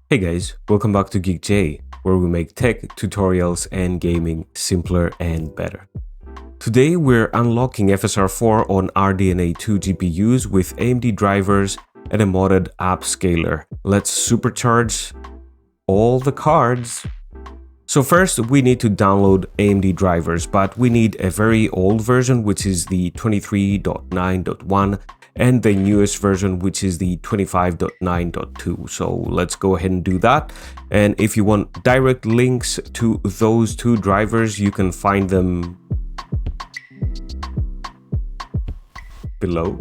Hey guys, welcome back to GeekJ, where we make tech, tutorials, and gaming simpler and better. Today we're unlocking FSR 4 on RDNA2 GPUs with AMD drivers and a modded Upscaler. Let's supercharge all the cards. So first we need to download AMD drivers, but we need a very old version, which is the 23.9.1, and the newest version, which is the 25.9.2. So let's go ahead and do that. And if you want direct links to those two drivers, you can find them below.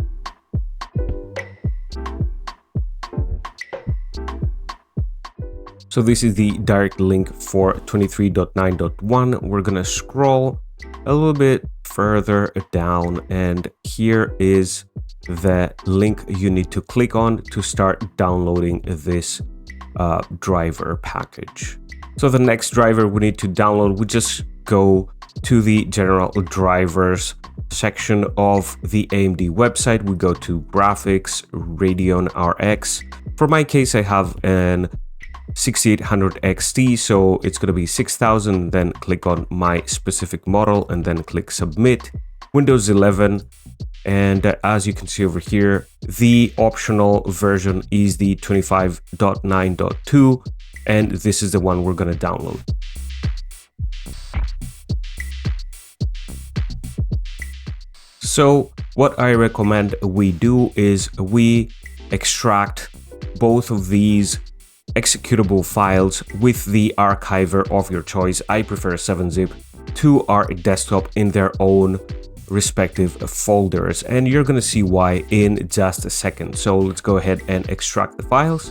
So this is the direct link for 23.9.1. We're gonna scroll a little bit further down, and here is the link you need to click on to start downloading this driver package. So the next driver we need to download, we just go to the general drivers section of the AMD website. We go to graphics, Radeon RX. For my case, I have an 6800 XT, so it's going to be 6000. Then click on my specific model and then click submit. Windows 11, and as you can see over here, the optional version is the 25.9.2, and this is the one we're going to download. So what I recommend we do is we extract both of these executable files with the archiver of your choice. I prefer 7-zip to our desktop in their own respective folders, and you're going to see why in just a second. So let's go ahead and extract the files.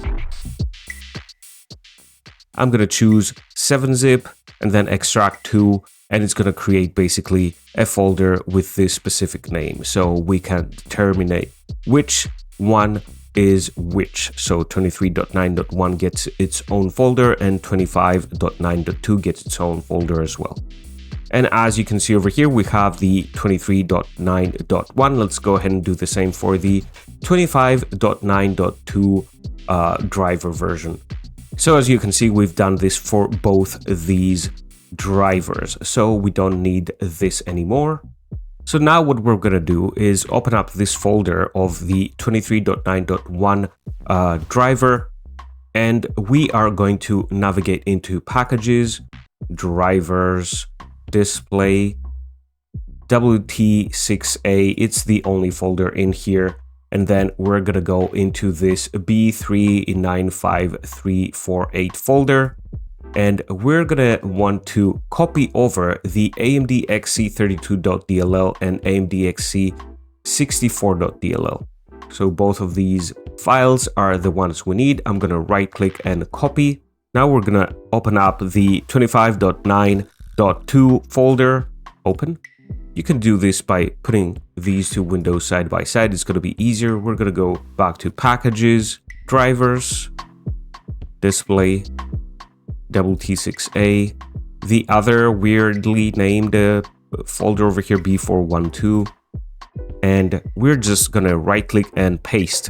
I'm going to choose 7-zip and then extract to, and it's going to create basically a folder with this specific name, so we can determine which one is which. So 23.9.1 gets its own folder and 25.9.2 gets its own folder as well. And as you can see over here, we have the 23.9.1. Let's go ahead and do the same for the 25.9.2 driver version. So as you can see, we've done this for both these drivers, so we don't need this anymore. So now what we're going to do is open up this folder of the 23.9.1 driver, and we are going to navigate into packages, drivers, display, WT6A. It's the only folder in here. And then we're going to go into this B395348 folder. And we're going to want to copy over the AMD XC32.dll and AMD XC64.dll. So both of these files are the ones we need. I'm going to right click and copy. Now we're going to open up the 25.9.2 folder, open. You can do this by putting these two windows side by side. It's going to be easier. We're going to go back to packages, drivers, display, WT6A, the other weirdly named folder over here, B412, and we're just gonna right click and paste.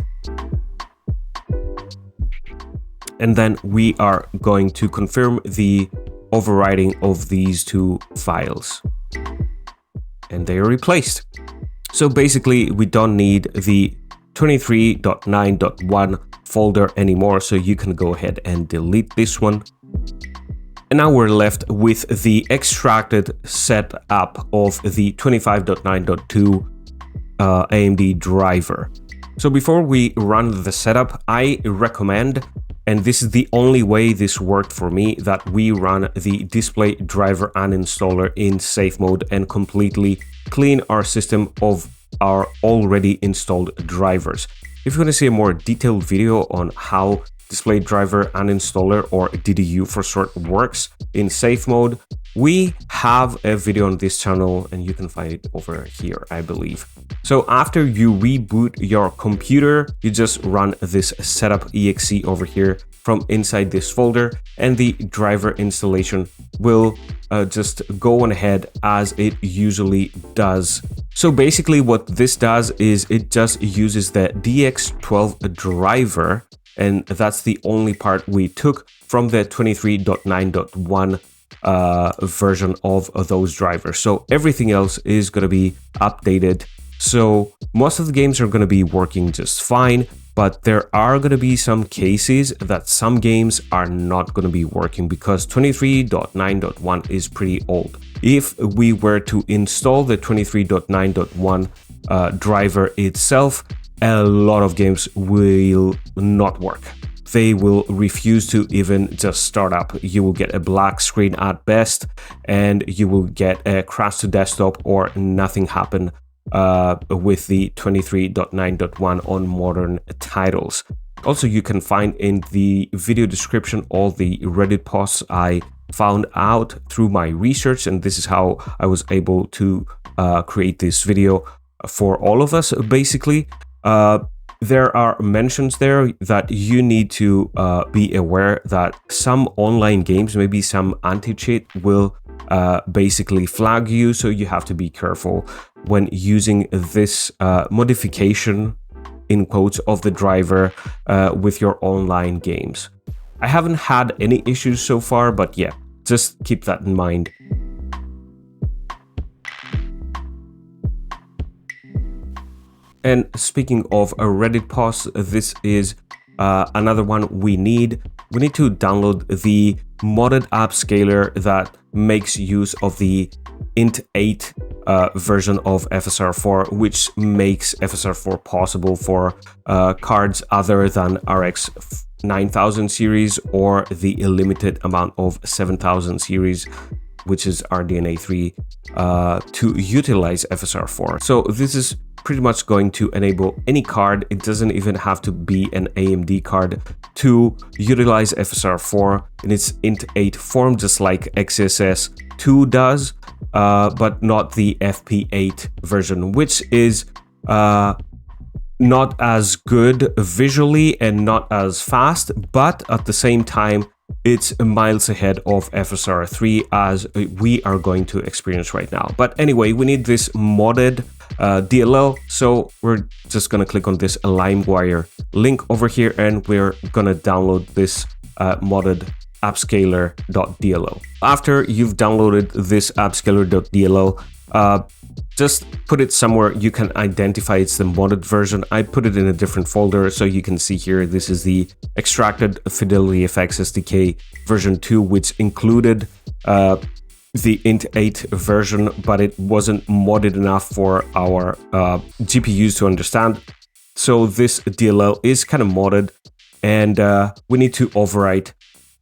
And then we are going to confirm the overwriting of these two files. And they are replaced. So basically we don't need the 23.9.1 folder anymore, so you can go ahead and delete this one. And now we're left with the extracted setup of the 25.9.2 AMD driver. So before we run the setup, I recommend, and this is the only way this worked for me, that we run the display driver uninstaller in safe mode and completely clean our system of our already installed drivers. If you want to see a more detailed video on how display driver uninstaller, or DDU for short, works in safe mode, we have a video on this channel and you can find it over here, I believe. So after you reboot your computer, you just run this setup exe over here from inside this folder, and the driver installation will just go on ahead as it usually does. So basically what this does is it just uses the DX12 driver and that's the only part we took from the 23.9.1 version of those drivers. So everything else is going to be updated. So most of the games are going to be working just fine, but there are going to be some cases that some games are not going to be working because 23.9.1 is pretty old. If we were to install the 23.9.1 driver itself, a lot of games will not work. They will refuse to even just start up. You will get a black screen at best, and you will get a crash to desktop or nothing happen with the 23.9.1 on modern titles. Also, you can find in the video description all the Reddit posts I found out through my research, and this is how I was able to create this video for all of us, basically. There are mentions there that you need to be aware that some online games, maybe some anti-cheat, will basically flag you, so you have to be careful when using this modification, in quotes, of the driver with your online games. I haven't had any issues so far, but yeah, just keep that in mind. And speaking of a Reddit post, this is another one we need. We need to download the modded upscaler that makes use of the int8 version of FSR4, which makes FSR4 possible for cards other than RX 9000 series or the limited amount of 7000 series, which is RDNA3, to utilize FSR4. So this is pretty much going to enable any card. It doesn't even have to be an AMD card to utilize FSR4 in its int8 form, just like XSS2 does, but not the FP8 version, which is not as good visually and not as fast, but at the same time, it's miles ahead of FSR3, as we are going to experience right now. But anyway, we need this modded DLL, so we're just gonna click on this LimeWire link over here, and we're gonna download this modded upscaler.dll. After you've downloaded this upscaler.dll, just put it somewhere you can identify it's the modded version. I put it in a different folder, so you can see here, this is the extracted Fidelity FX SDK version 2, which included the int8 version, but it wasn't modded enough for our GPUs to understand. So this DLL is kind of modded, and we need to overwrite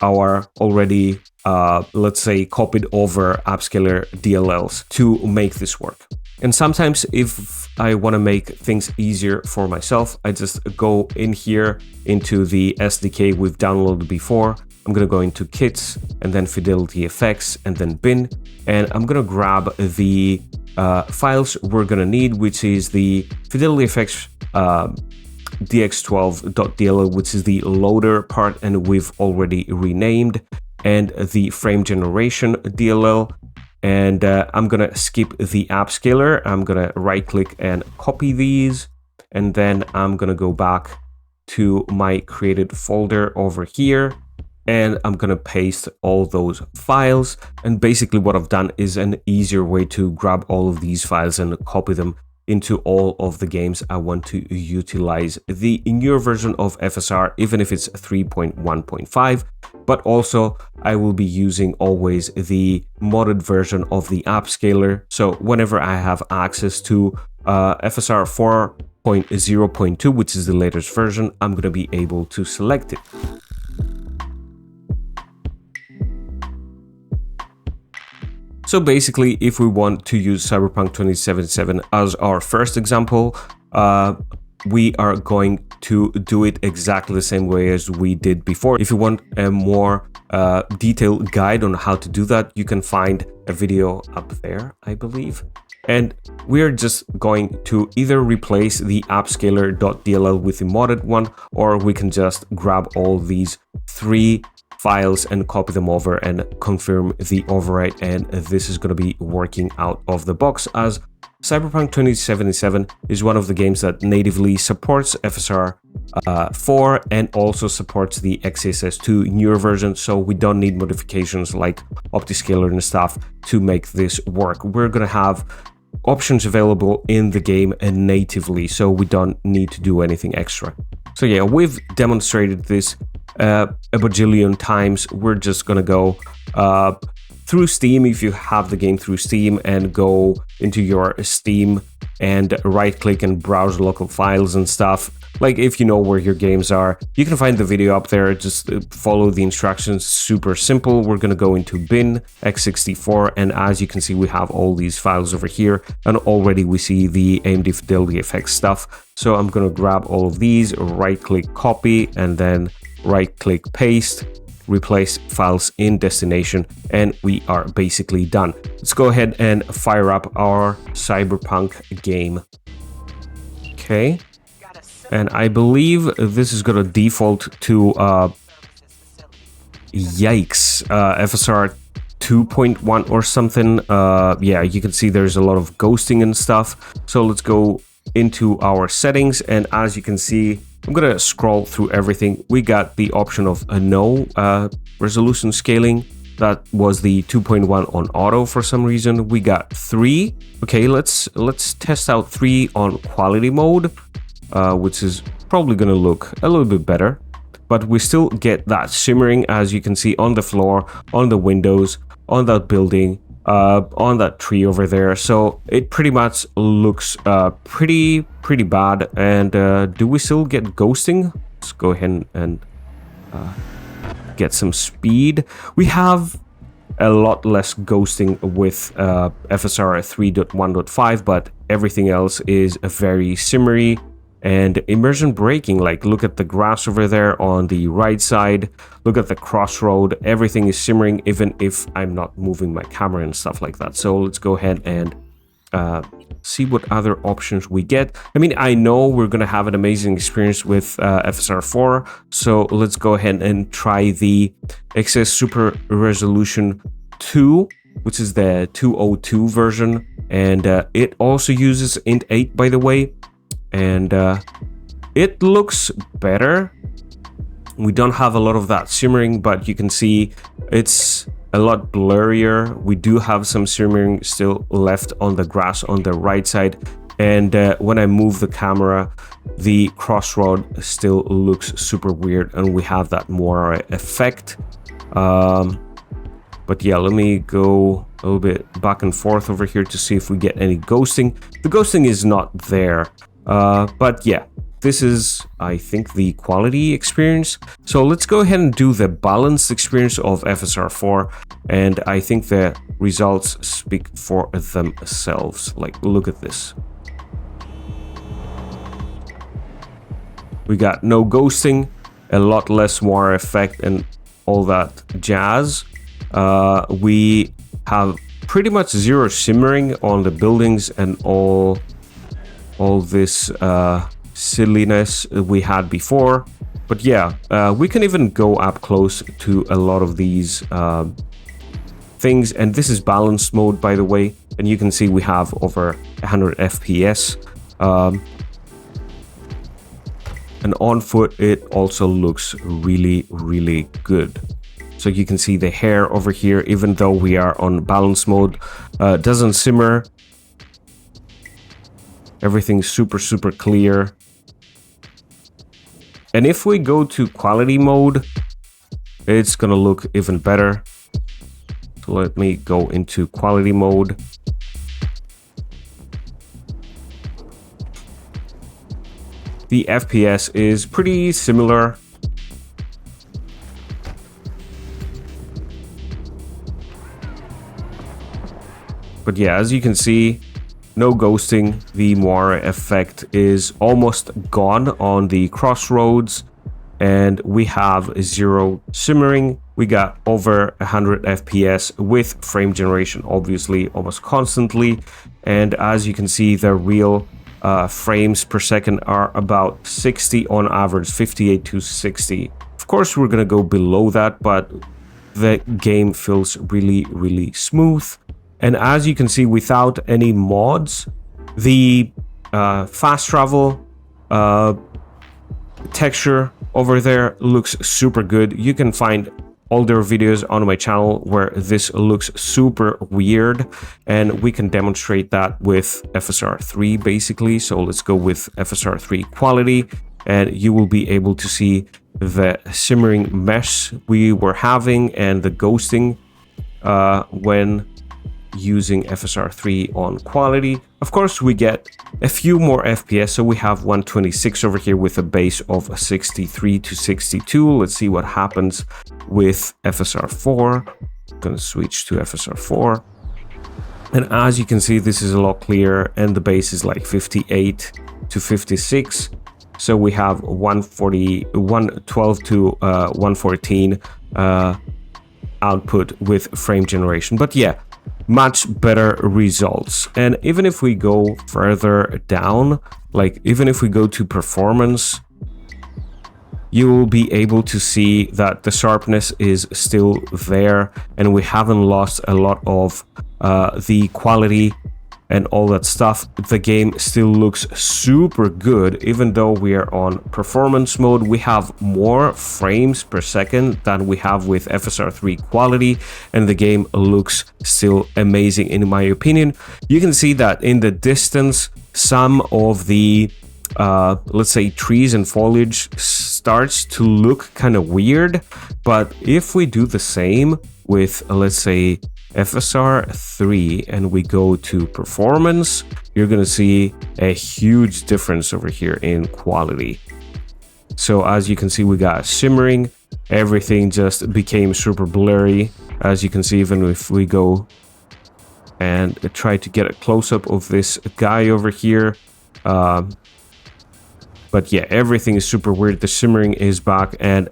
our already, let's say, copied over upscaler DLLs to make this work. And sometimes if I want to make things easier for myself, I just go in here into the SDK we've downloaded before. I'm going to go into kits and then Fidelity FX and then bin, and I'm going to grab the files we're going to need, which is the Fidelity FX dx12.dll, which is the loader part, and we've already renamed, and the frame generation DLL. And I'm gonna skip the upscaler. I'm gonna right click and copy these, and then I'm gonna go back to my created folder over here, and I'm gonna paste all those files. And basically what I've done is an easier way to grab all of these files and copy them into all of the games I want to utilize the newer version of FSR, even if it's 3.1.5, but also I will be using always the modded version of the upscaler. So whenever I have access to FSR 4.0.2, which is the latest version, I'm going to be able to select it. So basically, if we want to use Cyberpunk 2077 as our first example, we are going to do it exactly the same way as we did before. If you want a more detailed guide on how to do that, you can find a video up there, I believe. And we're just going to either replace the upscaler.dll with the modded one, or we can just grab all these three files and copy them over and confirm the overwrite, and this is going to be working out of the box, as Cyberpunk 2077 is one of the games that natively supports FSR 4 and also supports the XeSS2 newer version, so we don't need modifications like OptiScaler and stuff to make this work. We're gonna have options available in the game and natively, so we don't need to do anything extra. So yeah, we've demonstrated this a bajillion times. We're just gonna go through Steam, if you have the game through Steam, and go into your Steam and right click and browse local files and stuff. Like, if you know where your games are, you can find the video up there. Just follow the instructions, super simple. We're gonna go into bin x64, and as you can see, we have all these files over here, and already we see the AMD Fidelity effects stuff. So I'm gonna grab all of these, right click copy, and then right click paste, replace files in destination, and we are basically done. Let's go ahead and fire up our Cyberpunk game. Okay. And I believe this is gonna default to yikes, FSR 2.1 or something. Yeah, you can see there's a lot of ghosting and stuff. So let's go into our settings, and as you can see, I'm gonna scroll through everything. We got the option of no resolution scaling. That was the 2.1 on auto for some reason. We got 3. Okay, let's test out 3 on quality mode. Which is probably going to look a little bit better, but we still get that shimmering, as you can see, on the floor, on the windows, on that building, on that tree over there. So it pretty much looks pretty bad. And do we still get ghosting? Let's go ahead and get some speed. We have a lot less ghosting with FSR 3.1.5, but everything else is very shimmery. And immersion braking, like look at the grass over there on the right side, look at the crossroad, everything is shimmering even if I'm not moving my camera and stuff like that. So let's go ahead and see what other options we get. I mean, I know we're gonna have an amazing experience with FSR 4, so let's go ahead and try the XS Super Resolution 2, which is the 202 version, and it also uses Int 8, by the way. And it looks better. We don't have a lot of that shimmering, but you can see it's a lot blurrier. We do have some shimmering still left on the grass on the right side, and when I move the camera, the crossroad still looks super weird, and we have that more effect. But yeah, let me go a little bit back and forth over here to see if we get any ghosting. The ghosting is not there. But yeah, this is, I think, the quality experience. So let's go ahead and do the balanced experience of FSR 4, and I think the results speak for themselves. Like, look at this. We got no ghosting, a lot less water effect and all that jazz. We have pretty much zero shimmering on the buildings and all this silliness we had before. But yeah, we can even go up close to a lot of these things, and this is balanced mode, by the way, and you can see we have over 100 FPS. And on foot it also looks really good. So you can see the hair over here, even though we are on balance mode, doesn't shimmer. Everything's super clear. And if we go to quality mode, it's gonna look even better. So let me go into quality mode. The FPS is pretty similar. But yeah, as you can see, no ghosting. The moire effect is almost gone on the crossroads, and we have zero shimmering. We got over 100 FPS with frame generation, obviously almost constantly. And as you can see, the real frames per second are about 60 on average, 58 to 60. Of course, we're gonna go below that, but the game feels really smooth. And as you can see, without any mods, the fast travel texture over there looks super good. You can find older videos on my channel where this looks super weird, and we can demonstrate that with FSR 3 basically. So let's go with FSR 3 quality, and you will be able to see the shimmering mesh we were having and the ghosting when using FSR 3 on quality. Of course, we get a few more FPS, so we have 126 over here with a base of 63 to 62. Let's see what happens with FSR 4. I'm gonna switch to FSR 4. And as you can see, this is a lot clearer, and the base is like 58 to 56. So we have 112 to 114 output with frame generation. But yeah, much better results. And even if we go further down, like even if we go to performance, you will be able to see that the sharpness is still there, and we haven't lost a lot of the quality and all that stuff. The game still looks super good. Even though we are on performance mode, we have more frames per second than we have with FSR 3 quality, and the game looks still amazing in my opinion. You can see that in the distance, some of the let's say trees and foliage starts to look kind of weird, but if we do the same with, let's say, FSR 3 and we go to performance, you're gonna see a huge difference over here in quality. So as you can see, we got shimmering, everything just became super blurry. As you can see, even if we go and try to get a close-up of this guy over here, but yeah, everything is super weird. The shimmering is back, and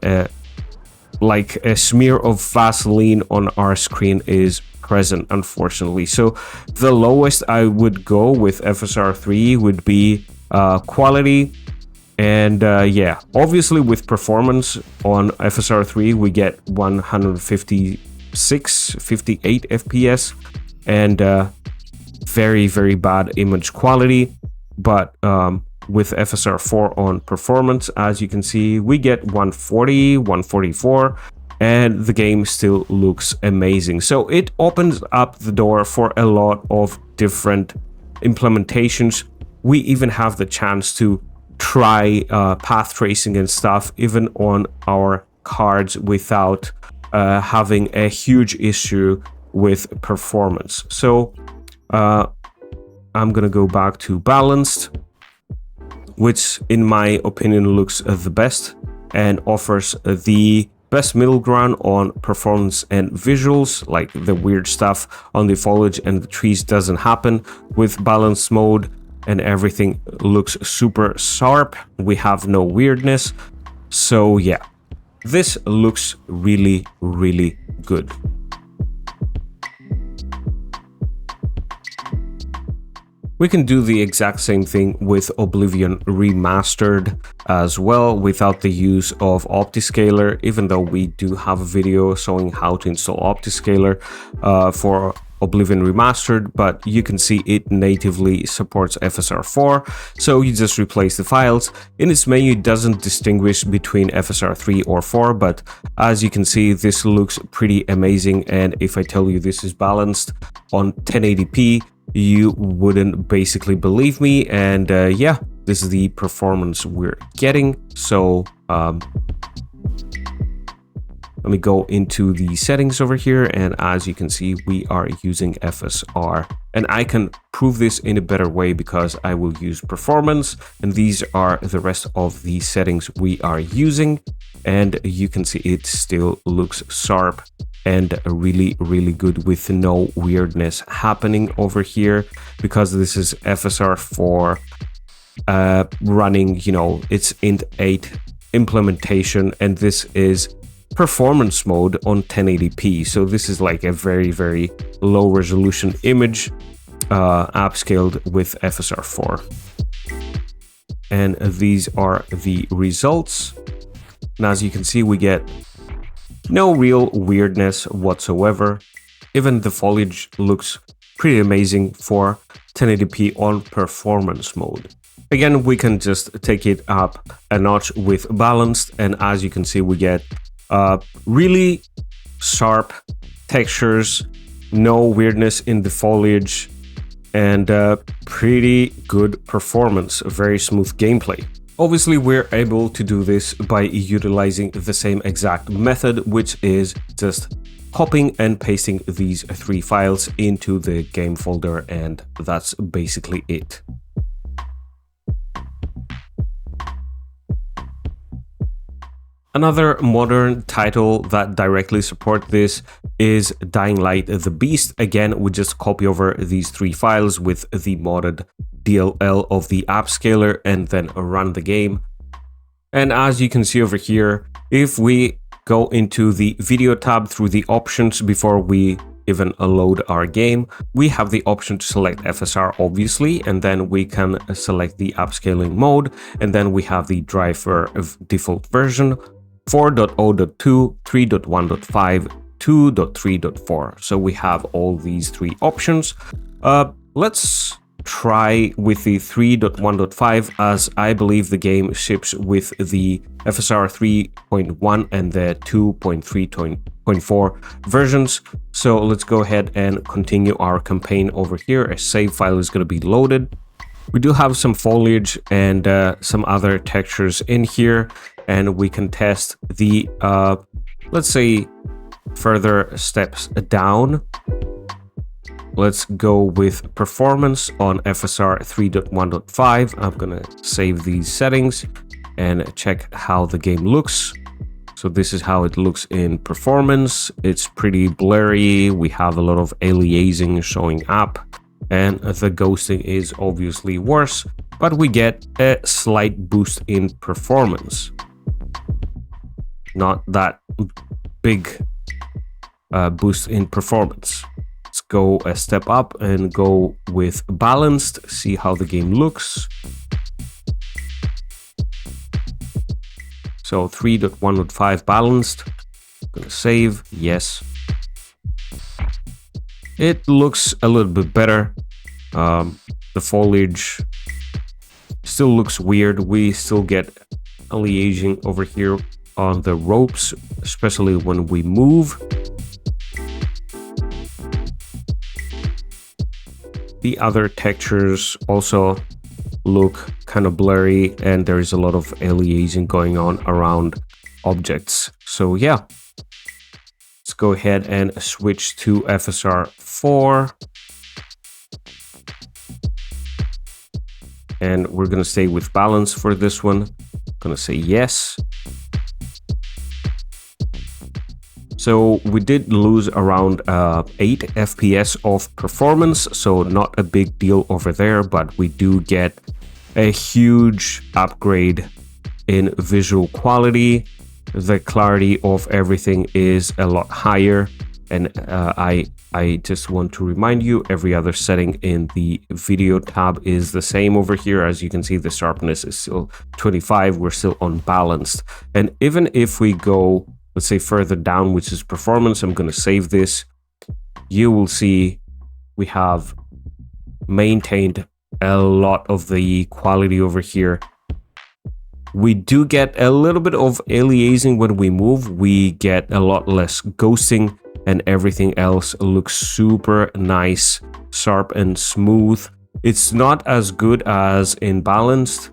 like a smear of Vaseline on our screen is present, unfortunately. So the lowest I would go with FSR 3 would be quality. And yeah, obviously with performance on FSR 3, we get 156, 58 FPS and very, very bad image quality. But with FSR 4 on performance, as you can see, we get 140, 144, and the game still looks amazing. So it opens up the door for a lot of different implementations. We even have the chance to try path tracing and stuff even on our cards without having a huge issue with performance. So I'm gonna go back to balanced, which in my opinion looks the best and offers the best middle ground on performance and visuals. Like the weird stuff on the foliage and the trees doesn't happen with balanced mode, and everything looks super sharp. We have no weirdness. So yeah, this looks really, really good. We can do the exact same thing with Oblivion Remastered as well without the use of OptiScaler, even though we do have a video showing how to install OptiScaler for Oblivion Remastered, but you can see it natively supports FSR 4, so you just replace the files. In its menu, it doesn't distinguish between FSR 3 or 4, but as you can see, this looks pretty amazing, and if I tell you this is balanced on 1080p, you wouldn't basically believe me. And yeah, this is the performance we're getting. So let me go into the settings over here, and as you can see, we are using FSR, and I can prove this in a better way because I will use performance, and these are the rest of the settings we are using, and you can see it still looks sharp and really, really good with no weirdness happening over here, because this is FSR 4 running, you know, it's int 8 implementation, and this is performance mode on 1080p. So this is like a very, very low resolution image upscaled with FSR 4. And these are the results. And as you can see, we get no real weirdness whatsoever. Even the foliage looks pretty amazing for 1080p on performance mode. Again, we can just take it up a notch with balanced, and as you can see, we get really sharp textures, no weirdness in the foliage, and pretty good performance, very smooth gameplay. Obviously, we're able to do this by utilizing the same exact method, which is just copying and pasting these 3 files into the game folder, and that's basically it. Another modern title that directly support this is Dying Light the Beast. Again, we just copy over these 3 files with the modded DLL of the Upscaler and then run the game. And as you can see over here, if we go into the video tab through the options before we even load our game, we have the option to select FSR obviously, and then we can select the upscaling mode, and then we have the driver default version 4.0.2, 3.1.5, 2.3.4. So we have all these 3 options. Let's try with the 3.1.5, as I believe the game ships with the FSR 3.1 and the 2.3.4 versions. So let's go ahead and continue our campaign over here. A save file is going to be loaded. We do have some foliage and some other textures in here, and we can test the, let's say, further steps down. Let's go with performance on FSR 3.1.5. I'm gonna save these settings and check how the game looks. So this is how it looks in performance. It's pretty blurry. We have a lot of aliasing showing up, and the ghosting is obviously worse, but we get a slight boost in performance. Not that big boost in performance. Let's go a step up and go with balanced, see how the game looks. So 3.1.5 balanced. Gonna save, yes. It looks a little bit better. The foliage still looks weird. We still get aliasing over here on the ropes, especially when we move. The other textures also look kind of blurry, and there is a lot of aliasing going on around objects. So yeah, let's go ahead and switch to FSR 4. And we're going to stay with balance for this one. Going to say yes. So we did lose around 8 FPS of performance, so not a big deal over there, but we do get a huge upgrade in visual quality. The clarity of everything is a lot higher, and I just want to remind you, every other setting in the video tab is the same over here. As you can see, the sharpness is still 25, we're still unbalanced. And even if we go, let's say, further down, which is performance, I'm going to save this, you will see we have maintained a lot of the quality over here. We do get a little bit of aliasing when we move. We get a lot less ghosting, and everything else looks super nice, sharp and smooth. It's not as good as in balanced,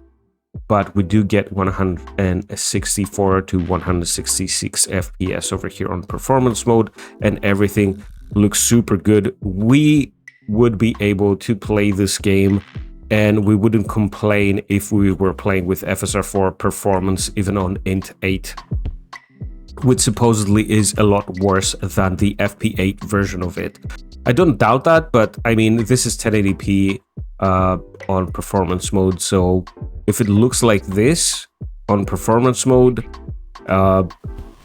but we do get 164 to 166 FPS over here on performance mode, and everything looks super good. We would be able to play this game and we wouldn't complain if we were playing with FSR 4 performance even on Int 8, which supposedly is a lot worse than the FP8 version of it. I don't doubt that, but I mean, this is 1080p on performance mode, so if it looks like this on performance mode,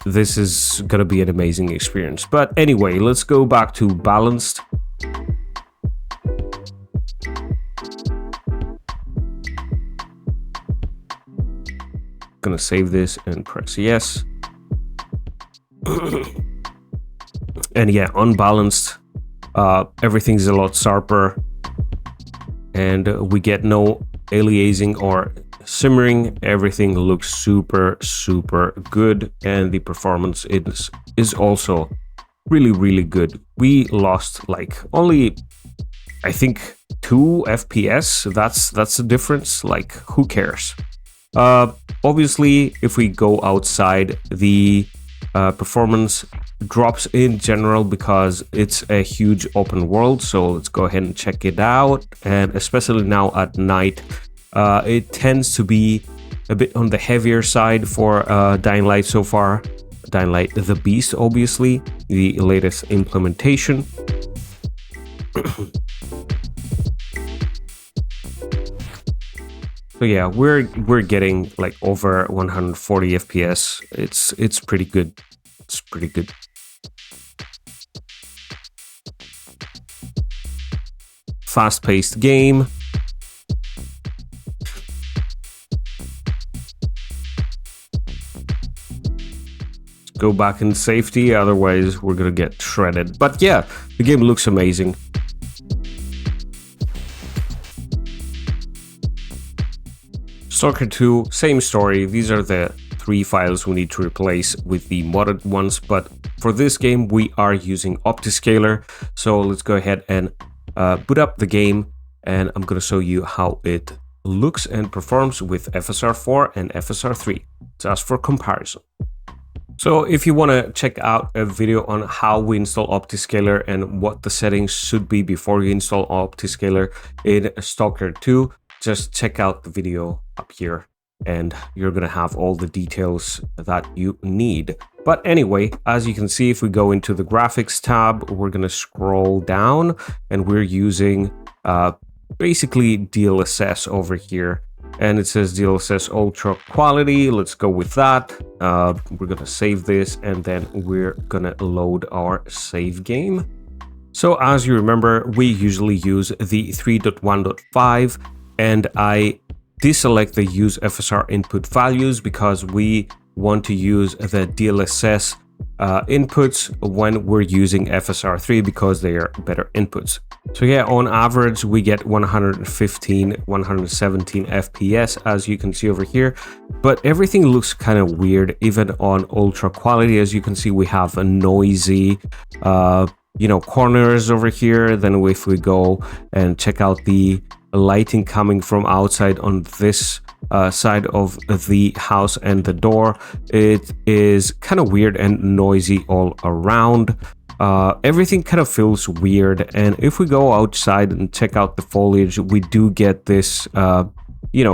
this is gonna be an amazing experience. But anyway, let's go back to balanced. Gonna save this and press yes. And yeah, unbalanced, everything's a lot sharper, and we get no aliasing or simmering, everything looks super good, and the performance is also really good. We lost like only, I think, 2 FPS. That's the difference. Like, who cares? Obviously, if we go outside, the performance drops in general because it's a huge open world. So let's go ahead and check it out. And especially now at night, it tends to be a bit on the heavier side for Dying Light so far. Dying Light the Beast, obviously, the latest implementation. So yeah, we're getting like over 140 FPS. It's pretty good. It's pretty good. Fast-paced game. Go back in safety, otherwise we're gonna get shredded. But yeah, the game looks amazing. S.T.A.L.K.E.R 2, same story. These are the 3 files we need to replace with the modded ones, but for this game we are using OptiScaler. So let's go ahead and boot up the game, and I'm gonna show you how it looks and performs with FSR 4 and FSR 3, just for comparison. So if you want to check out a video on how we install OptiScaler and what the settings should be before you install OptiScaler in S.T.A.L.K.E.R 2, just check out the video up here and you're going to have all the details that you need. But anyway, as you can see, if we go into the graphics tab, we're going to scroll down and we're using basically DLSS over here. And it says DLSS Ultra Quality. Let's go with that. We're going to save this and then we're going to load our save game. So as you remember, we usually use the 3.1.5. And I deselect the use FSR input values because we want to use the DLSS inputs when we're using FSR 3 because they are better inputs. So yeah, on average, we get 115, 117 FPS, as you can see over here. But everything looks kind of weird, even on ultra quality. As you can see, we have a noisy, corners over here. Then if we go and check out the lighting coming from outside on this side of the house and the door, it is kind of weird and noisy all around. Everything kind of feels weird, and if we go outside and check out the foliage, we do get this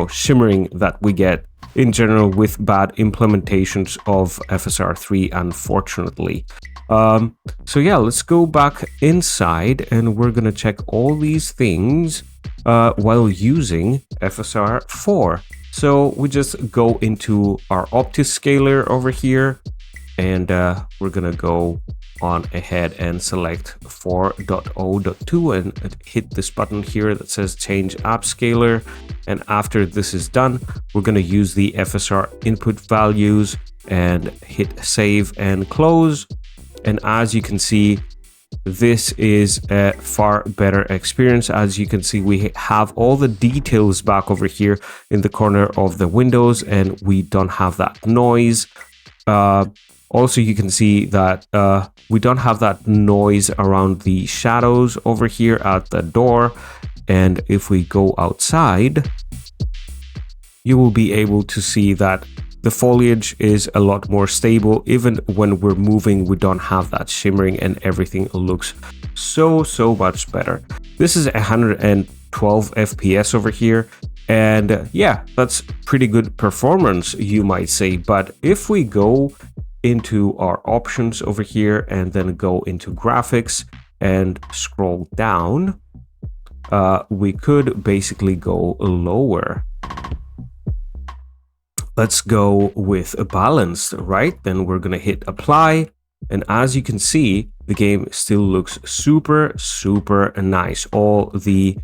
shimmering that we get in general with bad implementations of FSR 3, unfortunately. So yeah, let's go back inside and we're gonna check all these things while using FSR 4. So we just go into our OptiScaler over here, and we're gonna go on ahead and select 4.0.2 and hit this button here that says change upscaler. And after this is done, we're gonna use the FSR input values and hit save and close. And as you can see, this is a far better experience. As you can see, we have all the details back over here in the corner of the windows, and we don't have that noise. Also, you can see that we don't have that noise around the shadows over here at the door. And if we go outside, you will be able to see that the foliage is a lot more stable. Even when we're moving, we don't have that shimmering and everything looks so much better. This is 112 FPS over here. And yeah, that's pretty good performance, you might say. But if we go into our options over here and then go into graphics and scroll down, we could basically go lower. Let's go with a balanced, right? Then we're gonna hit apply. And as you can see, the game still looks super nice. All the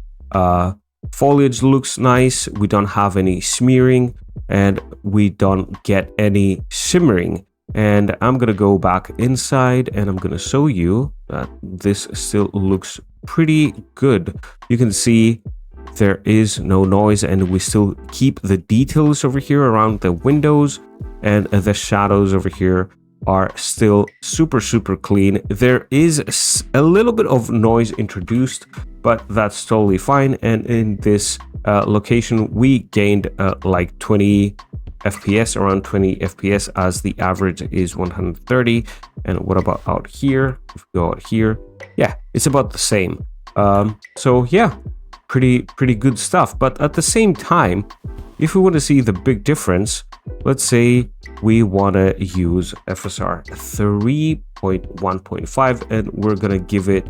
foliage looks nice. We don't have any smearing and we don't get any shimmering. And I'm gonna go back inside and I'm gonna show you that this still looks pretty good. You can see there is no noise, and we still keep the details over here around the windows, and the shadows over here are still super clean. There is a little bit of noise introduced, but that's totally fine. And in this location, we gained like 20 FPS, around 20 FPS, as the average is 130. And what about out here? If we go out here, yeah, it's about the same. So yeah, pretty good stuff. But at the same time, if we want to see the big difference, let's say we want to use FSR 3.1.5, and we're going to give it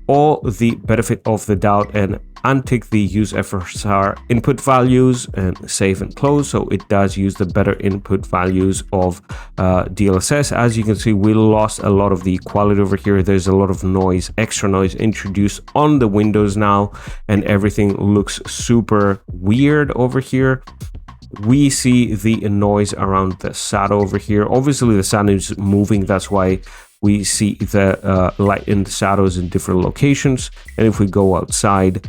all the benefit of the doubt and untick the use FSR input values and save and close. So it does use the better input values of DLSS. As you can see, we lost a lot of the quality over here. There's a lot of noise, extra noise introduced on the windows now, and everything looks super weird over here. We see the noise around the saddle over here. Obviously the saddle is moving, that's why we see the light in the shadows in different locations. And if we go outside,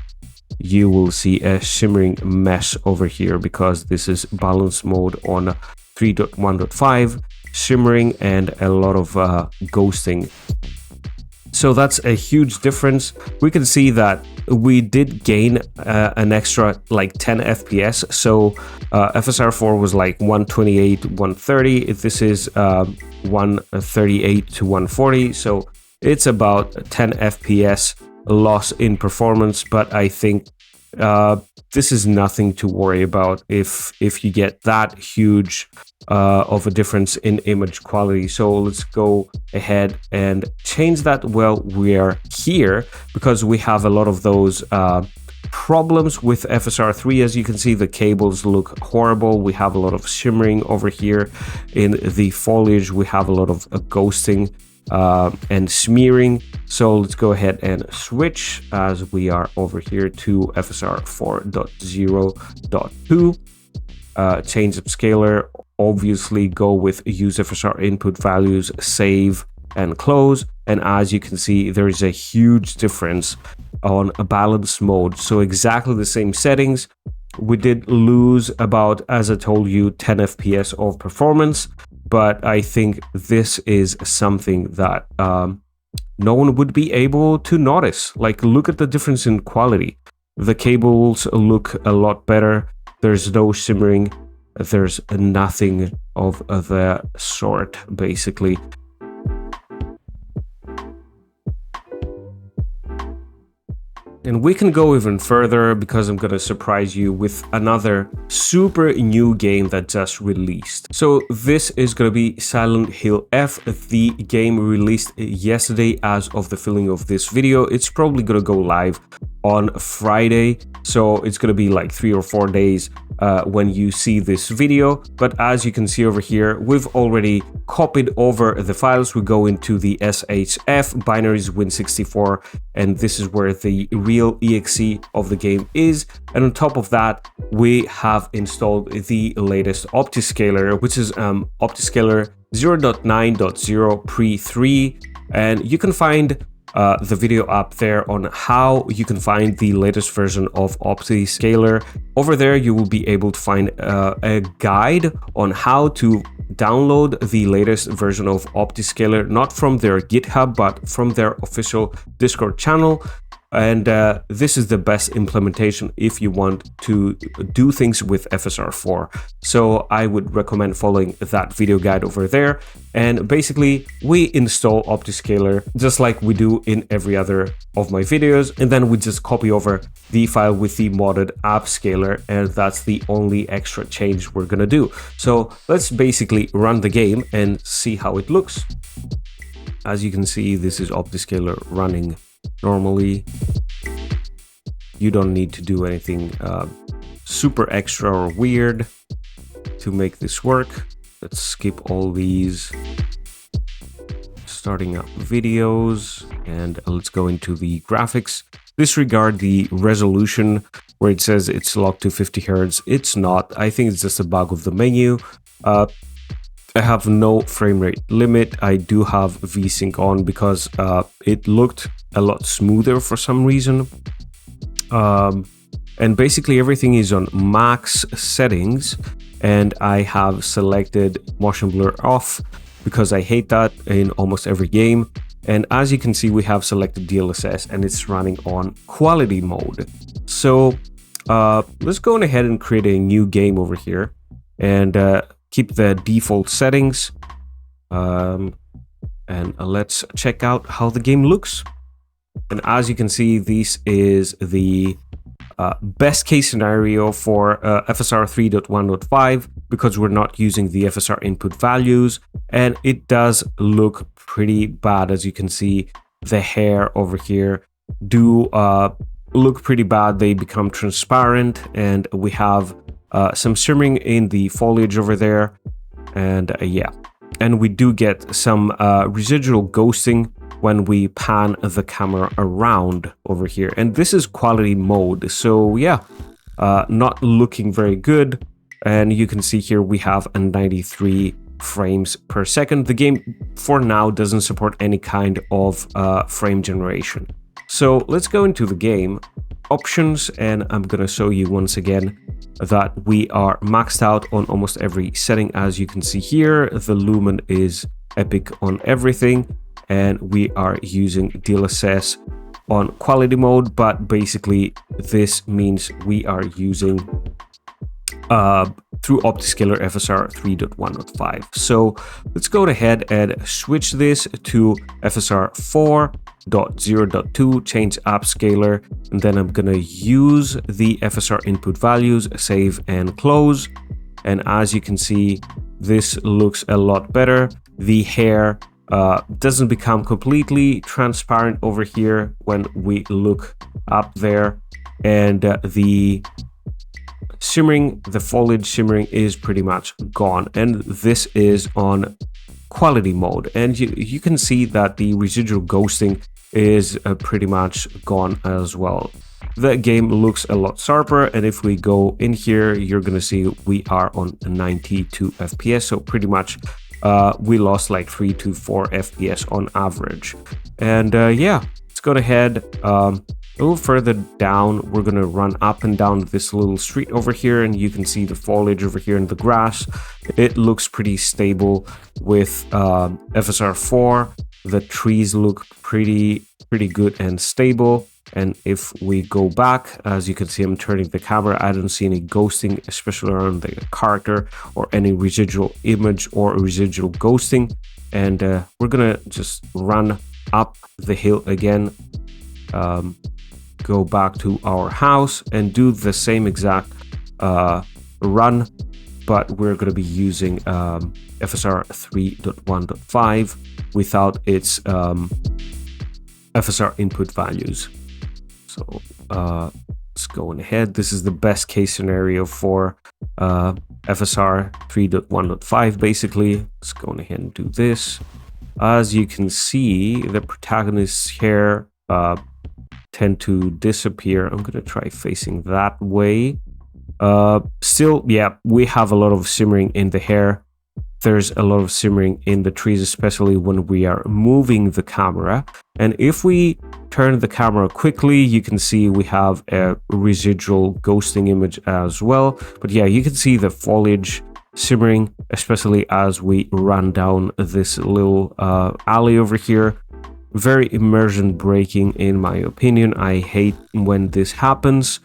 you will see a shimmering mess over here, because this is balance mode on 3.1.5, shimmering and a lot of ghosting. So that's a huge difference. We can see that we did gain an extra like 10 FPS. So FSR 4 was like 128, 130. This is 138 to 140. So it's about 10 FPS loss in performance. But I think this is nothing to worry about if you get that huge of a difference in image quality. So let's go ahead and change that while we're here, because we have a lot of those problems with FSR 3. As you can see, the cables look horrible. We have a lot of shimmering over here in the foliage. We have a lot of ghosting and smearing. So let's go ahead and switch, as we are over here, to FSR 4.0.2. Change upscaler. Obviously go with use FSR input values, save and close. And as you can see, there is a huge difference on a balance mode. So exactly the same settings. We did lose about, as I told you, 10 FPS of performance, but I think this is something that no one would be able to notice. Like, look at the difference in quality. The cables look a lot better. There's no shimmering. There's nothing of the sort, basically. And we can go even further, because I'm gonna surprise you with another super new game that just released. So this is gonna be Silent Hill F. The game released yesterday as of the filming of this video. It's probably gonna go live on Friday, so it's gonna be like 3 or 4 days when you see this video. But as you can see over here, we've already copied over the files. We go into the SHF binaries Win64, and this is where the real exe of the game is. And on top of that, we have installed the latest OptiScaler, which is OptiScaler 0.9.0 pre-3, and you can find the video up there on how you can find the latest version of OptiScaler. Over there, you will be able to find a guide on how to download the latest version of OptiScaler, not from their GitHub, but from their official Discord channel. And this is the best implementation if you want to do things with FSR 4. So I would recommend following that video guide over there. And basically, we install OptiScaler just like we do in every other of my videos. And then we just copy over the file with the modded Upscaler. And that's the only extra change we're gonna do. So let's basically run the game and see how it looks. As you can see, this is OptiScaler running normally. You don't need to do anything super extra or weird to make this work. Let's skip all these starting up videos, and let's go into the graphics. Disregard the resolution where it says it's locked to 50 Hz. It's not. I think it's just a bug of the menu. I have no frame rate limit. I do have VSync on because it looked a lot smoother for some reason. And basically everything is on max settings, and I have selected motion blur off because I hate that in almost every game. And as you can see, we have selected DLSS and it's running on quality mode. So let's go ahead and create a new game over here and keep the default settings. And let's check out how the game looks. And as you can see, this is the best case scenario for FSR 3.1.5 because we're not using the FSR input values, and it does look pretty bad. As you can see, the hair over here do look pretty bad. They become transparent, and we have some shimmering in the foliage over there, and yeah, and we do get some residual ghosting when we pan the camera around over here. And this is quality mode, so yeah, not looking very good. And you can see here we have a 93 frames per second. The game for now doesn't support any kind of frame generation. So let's go into the game options, and I'm gonna show you once again that we are maxed out on almost every setting. As you can see here, the lumen is epic on everything, and we are using DLSS on quality mode, but basically this means we are using through OptiScaler FSR 3.1.5. So let's go ahead and switch this to FSR 4.0.2, change upscaler, and then I'm gonna use the FSR input values, save and close. And as you can see, this looks a lot better. The hair doesn't become completely transparent over here when we look up there, and the shimmering, the foliage shimmering is pretty much gone, and this is on quality mode. And you can see that the residual ghosting is pretty much gone as well. The game looks a lot sharper, and if we go in here, you're gonna see we are on 92 FPS, so pretty much we lost like 3 to 4 FPS on average. And yeah, let's go ahead a little further down. We're gonna run up and down this little street over here, and you can see the foliage over here in the grass. It looks pretty stable with FSR 4. The trees look pretty good and stable. And if we go back, as you can see, I'm turning the camera, I don't see any ghosting, especially around the character, or any residual image or residual ghosting. And we're gonna just run up the hill again, go back to our house and do the same exact run, but we're gonna be using FSR 3.1.5 without its FSR input values. So let's go ahead. This is the best case scenario for FSR 3.1.5 basically. Let's go ahead and do this. As you can see, the protagonist's hair tend to disappear. I'm gonna try facing that way. Still, yeah, we have a lot of shimmering in the hair. There's a lot of shimmering in the trees, especially when we are moving the camera. And if we turn the camera quickly, you can see we have a residual ghosting image as well. But yeah, you can see the foliage shimmering, especially as we run down this little alley over here. Very immersion breaking in my opinion. I hate when this happens.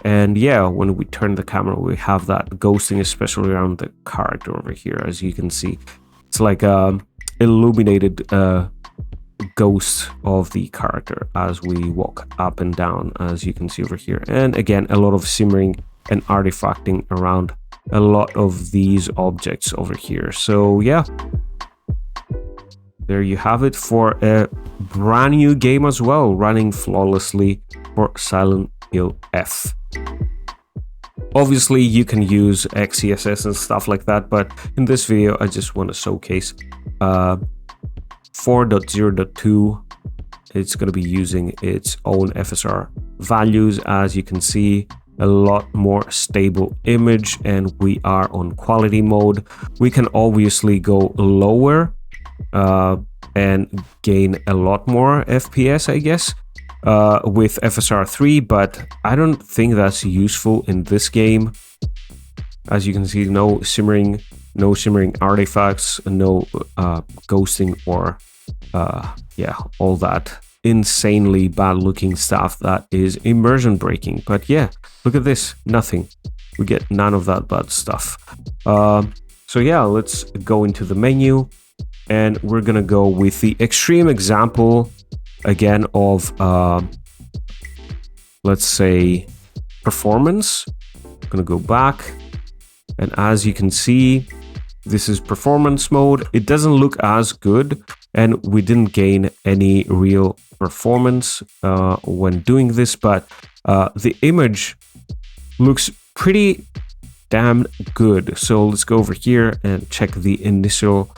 And yeah, when we turn the camera, we have that ghosting, especially around the character over here. As you can see, it's like a illuminated ghost of the character as we walk up and down, as you can see over here. And again, a lot of shimmering and artifacting around a lot of these objects over here. So yeah, there you have it for a brand new game as well, running flawlessly for Silent Hill F. Obviously, you can use XCSS and stuff like that, but in this video, I just want to showcase 4.0.2. It's going to be using its own FSR values. As you can see, a lot more stable image, and we are on quality mode. We can obviously go lower and gain a lot more FPS, I guess. with FSR 3, but I don't think that's useful in this game. As you can see, no shimmering artifacts, no ghosting, or yeah, all that insanely bad looking stuff that is immersion breaking. But yeah, look at this, nothing. We get none of that bad stuff. So yeah, let's go into the menu, and we're gonna go with the extreme example again of let's say performance. I'm gonna go back, and as you can see, this is performance mode. It doesn't look as good, and we didn't gain any real performance when doing this, but the image looks pretty damn good. So let's go over here and check the initial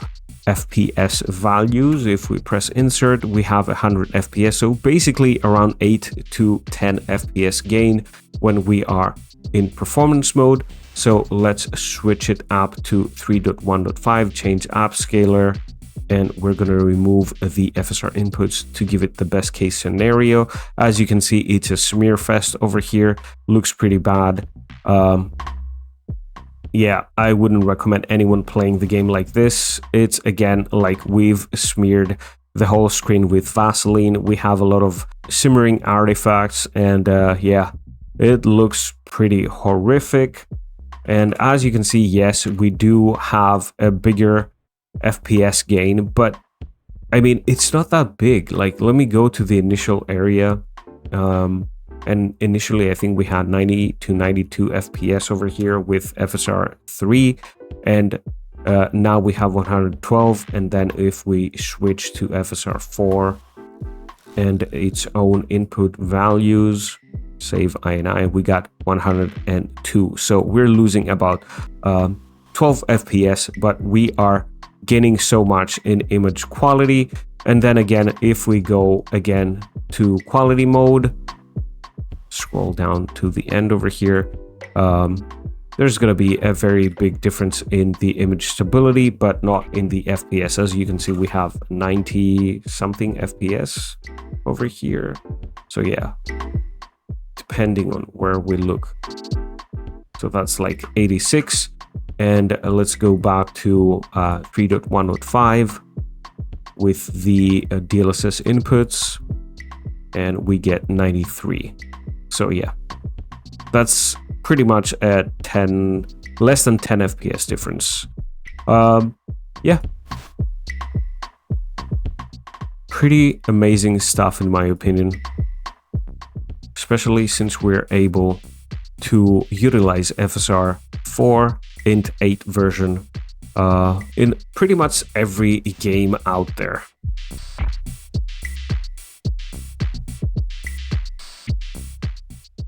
FPS values. If we press insert, we have 100 FPS, so basically around 8 to 10 FPS gain when we are in performance mode. So let's switch it up to 3.1.5, change upscaler, and we're going to remove the FSR inputs to give it the best case scenario. As you can see, it's a smear fest over here, looks pretty bad. Yeah, I wouldn't recommend anyone playing the game like this. It's again like we've smeared the whole screen with Vaseline. We have a lot of shimmering artifacts, and yeah, it looks pretty horrific. And as you can see, yes, we do have a bigger FPS gain, but I mean, it's not that big. Like, let me go to the initial area. And initially, I think we had 90 to 92 FPS over here with FSR 3, and now we have 112. And then if we switch to FSR 4 and its own input values, save INI, we got 102. So we're losing about 12 FPS, but we are gaining so much in image quality. And then again, if we go again to quality mode, scroll down to the end over here, there's going to be a very big difference in the image stability, but not in the FPS. As you can see, we have 90 something FPS over here. So yeah, depending on where we look. So that's like 86. And let's go back to 3.1.5 with the DLSS inputs, and we get 93. So yeah, that's pretty much a less than 10 FPS difference. Yeah, pretty amazing stuff in my opinion, especially since we're able to utilize FSR 4 int 8 version in pretty much every game out there.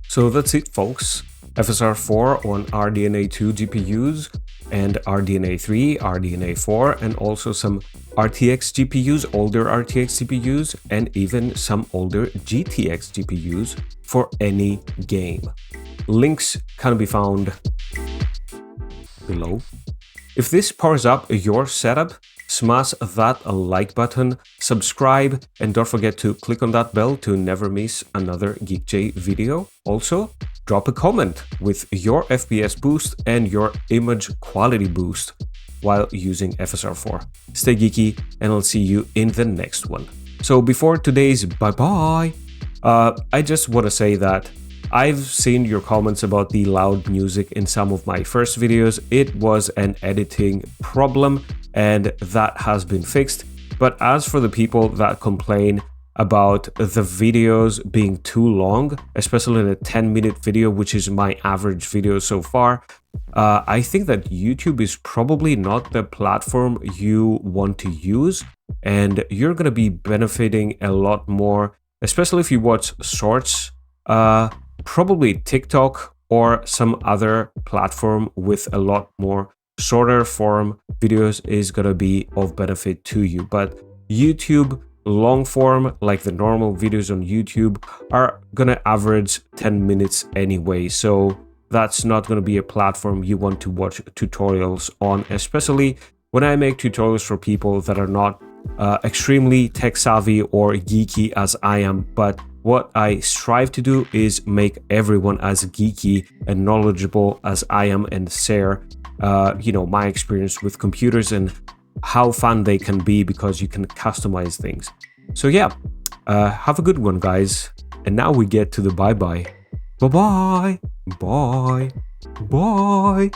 So that's it, folks. FSR 4 on RDNA2 GPUs and RDNA3, RDNA4, and also some RTX GPUs, older RTX GPUs, and even some older GTX GPUs for any game. Links can be found below. If this powers up your setup, smash that like button, subscribe, and don't forget to click on that bell to never miss another GeekJ video. Also, drop a comment with your FPS boost and your image quality boost while using FSR 4. Stay geeky, and I'll see you in the next one. So before today's bye-bye, I just want to say that I've seen your comments about the loud music in some of my first videos. It was an editing problem, and that has been fixed. But as for the people that complain about the videos being too long, especially in a 10-minute video, which is my average video so far, I think that YouTube is probably not the platform you want to use, and you're going to be benefiting a lot more, especially if you watch shorts, probably TikTok or some other platform with a lot more shorter form videos is going to be of benefit to you. But YouTube long form, like the normal videos on YouTube, are going to average 10 minutes anyway. So that's not going to be a platform you want to watch tutorials on, especially when I make tutorials for people that are not extremely tech savvy or geeky as I am, but what I strive to do is make everyone as geeky and knowledgeable as I am and share, my experience with computers and how fun they can be because you can customize things. So yeah, have a good one, guys. And now we get to the bye-bye. Bye-bye. Bye. Bye.